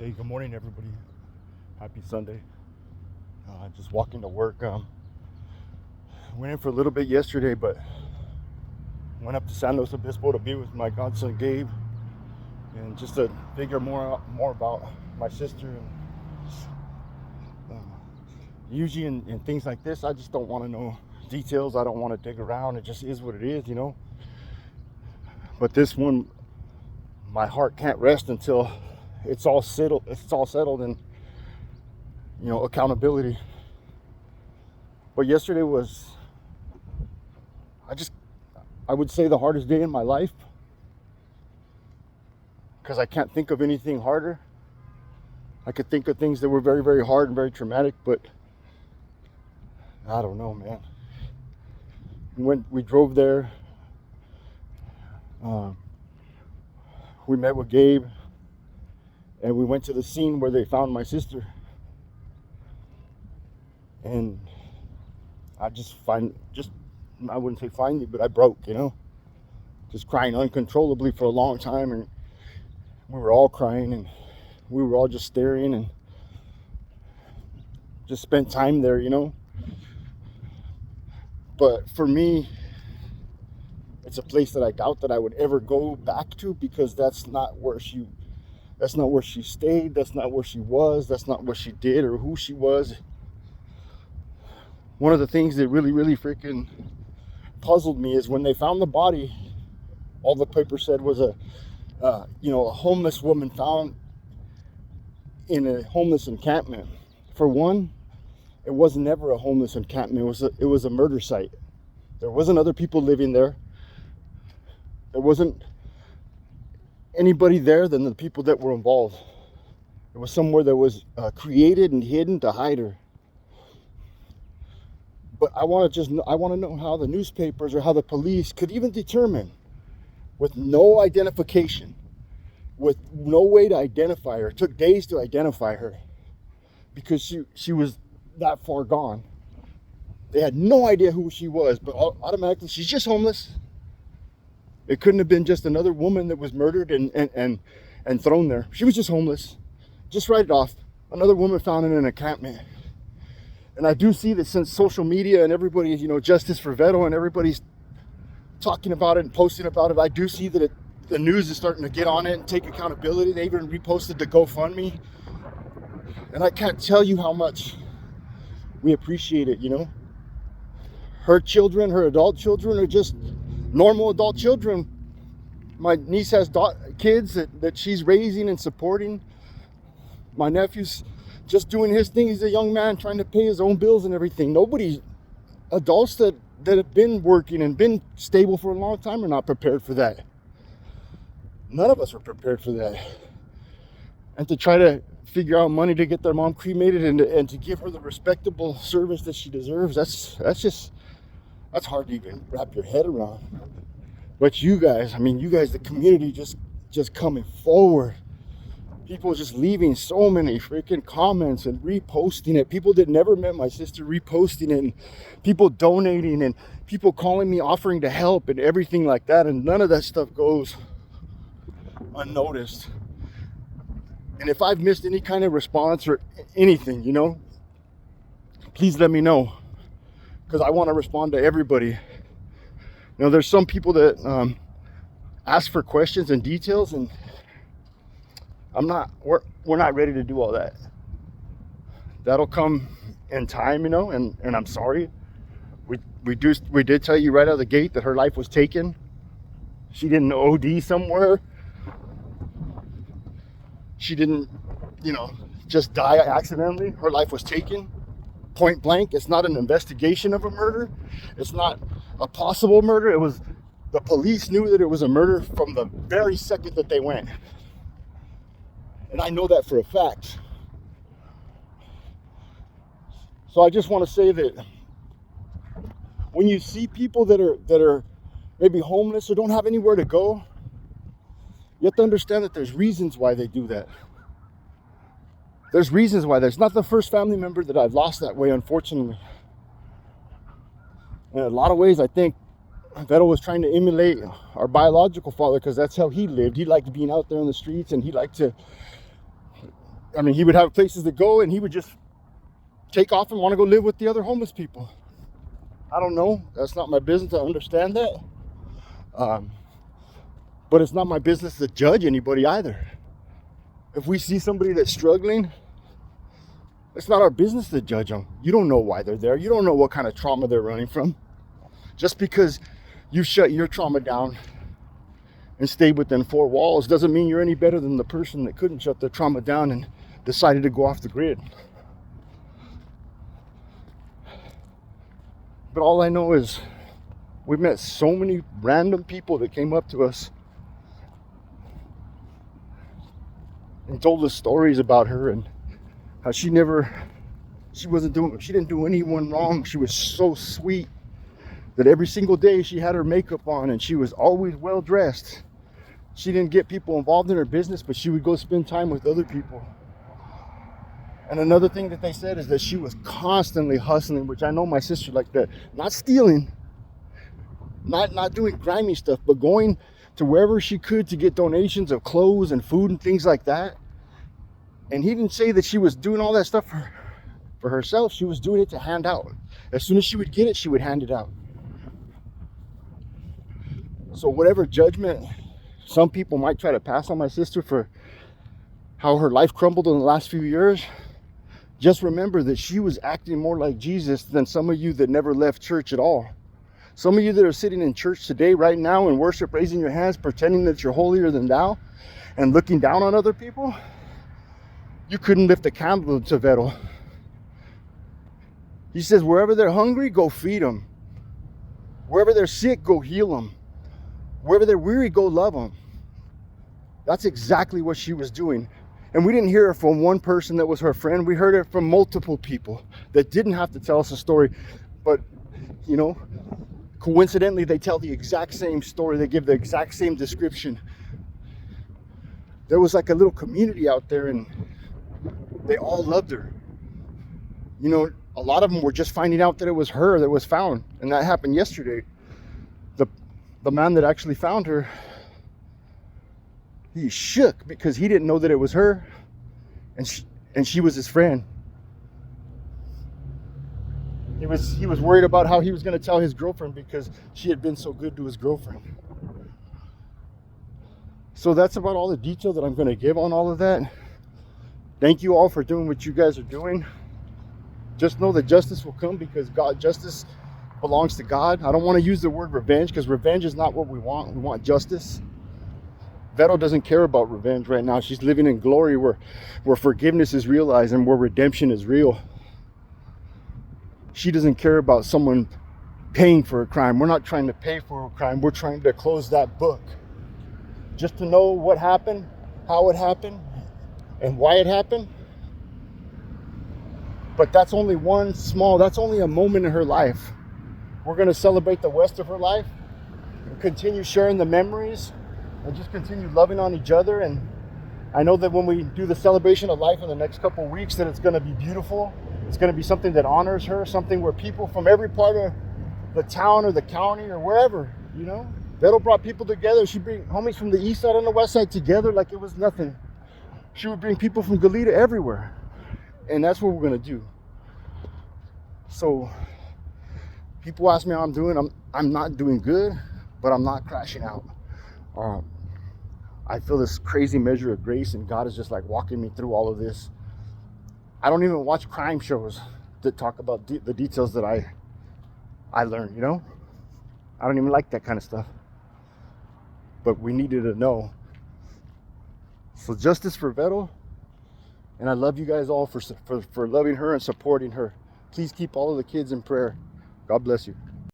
Hey, good morning, everybody. Happy Sunday. Just walking to work. Went in for a little bit yesterday, but went up to San Luis Obispo to be with my godson Gabe, and just to figure more about my sister. And usually in things like this, I just don't want to know details. I don't want to dig around. It just is what it is, you know. But this one, my heart can't rest until it's all settled. It's all settled, and accountability. But yesterday was, I would say, the hardest day in my life, because I can't think of anything harder. I could think of things that were very, very hard and very traumatic, but I don't know, man. We drove there. We met with Gabe, and we went to the scene where they found my sister. And I I wouldn't say finally, but I broke, just crying uncontrollably for a long time. And we were all crying, and we were all just staring and just spent time there, But for me, it's a place that I doubt that I would ever go back to, because that's not where she stayed. That's not where she was. That's not what she did or who she was. One of the things that really, really freaking puzzled me is when they found the body, all the paper said was a homeless woman found in a homeless encampment. For one, it was never a homeless encampment. It was a murder site. There wasn't other people living there. There wasn't anybody there than the people that were involved. It was somewhere that was created and hidden to hide her. But I want to know how the newspapers or how the police could even determine, with no identification, with no way to identify her. It took days to identify her because she was that far gone. They had no idea who she was, but automatically she's just homeless. It couldn't have been just another woman that was murdered and thrown there. She was just homeless. Just write it off. Another woman found in an encampment. And I do see that since social media and everybody's, Justice for Veto, and everybody's talking about it and posting about it, I do see that the news is starting to get on it and take accountability. They even reposted the GoFundMe. And I can't tell you how much we appreciate it, Her children, her adult children, are just normal adult children. My niece has kids that she's raising and supporting. My nephew's just doing his thing. He's a young man trying to pay his own bills and everything. Adults that have been working and been stable for a long time are not prepared for that. None of us were prepared for that. And to try to figure out money to get their mom cremated and to give her the respectable service that she deserves, that's hard to even wrap your head around. But you guys, the community just coming forward. People just leaving so many freaking comments and reposting it. People that never met my sister reposting it, and people donating, and people calling me, offering to help, and everything like that. And none of that stuff goes unnoticed. And if I've missed any kind of response or anything, please let me know, because I want to respond to everybody. There's some people that ask for questions and details, and we're not ready to do all that. That'll come in time, and I'm sorry. We did tell you right out of the gate that her life was taken. She didn't OD somewhere. She didn't, just die accidentally. Her life was taken. Point blank. It's not an investigation of a murder. It's not a possible murder. The police knew that it was a murder from the very second that they went. And I know that for a fact. So I just want to say that when you see people that are maybe homeless or don't have anywhere to go, you have to understand that there's reasons why they do that. There's reasons why. There's not the first family member that I've lost that way, unfortunately. In a lot of ways, I think Veto was trying to emulate our biological father, because that's how he lived. He liked being out there in the streets, and he liked to I mean, he would have places to go, and he would just take off and want to go live with the other homeless people. I don't know. That's not my business to understand that. But it's not my business to judge anybody either. If we see somebody that's struggling, it's not our business to judge them. You don't know why they're there. You don't know what kind of trauma they're running from. Just because you shut your trauma down and stayed within four walls doesn't mean you're any better than the person that couldn't shut their trauma down and decided to go off the grid. But all I know is we've met so many random people that came up to us and told us stories about her and how she didn't do anyone wrong. She was so sweet that every single day she had her makeup on and she was always well dressed. She didn't get people involved in her business, but she would go spend time with other people. And another thing that they said is that she was constantly hustling, which I know my sister like that. Not stealing, not doing grimy stuff, but going to wherever she could to get donations of clothes and food and things like that. And he didn't say that she was doing all that stuff for herself. She was doing it to hand out. As soon as she would get it, she would hand it out. So whatever judgment some people might try to pass on my sister for how her life crumbled in the last few years, just remember that she was acting more like Jesus than some of you that never left church at all. Some of you that are sitting in church today, right now, in worship, raising your hands, pretending that you're holier than thou, and looking down on other people, you couldn't lift a candle to Vettel. He says, wherever they're hungry, go feed them. Wherever they're sick, go heal them. Wherever they're weary, go love them. That's exactly what she was doing. And we didn't hear it from one person that was her friend. We heard it from multiple people that didn't have to tell us a story. But, you know, coincidentally, they tell the exact same story. They give the exact same description. There was like a little community out there and they all loved her. You know, a lot of them were just finding out that it was her that was found. And that happened yesterday. The man that actually found her, he shook because he didn't know that it was her, and she was his friend. He was worried about how he was going to tell his girlfriend because she had been so good to his girlfriend. So that's about all the detail that I'm going to give on all of that. Thank you all for doing what you guys are doing. Just know that justice will come because justice belongs to God. I don't want to use the word revenge because revenge is not what we want. We want justice. Vettel doesn't care about revenge right now. She's living in glory where forgiveness is realized and where redemption is real. She doesn't care about someone paying for a crime. We're not trying to pay for a crime. We're trying to close that book. Just to know what happened, how it happened, and why it happened. But that's only that's only a moment in her life. We're going to celebrate the rest of her life and continue sharing the memories and just continue loving on each other. And I know that when we do the celebration of life in the next couple of weeks, that it's going to be beautiful. It's going to be something that honors her, something where people from every part of the town or the county or wherever, you know, Vettel brought people together. She'd bring homies from the east side and the west side together like it was nothing. She would bring people from Goleta everywhere. And that's what we're going to do. So people ask me how I'm doing. I'm not doing good, but I'm not crashing out. I feel this crazy measure of grace, and God is just like walking me through all of this. I don't even watch crime shows that talk about the details that I learned, you know? I don't even like that kind of stuff. But we needed to know. So justice for Vettel, and I love you guys all for loving her and supporting her. Please keep all of the kids in prayer. God bless you.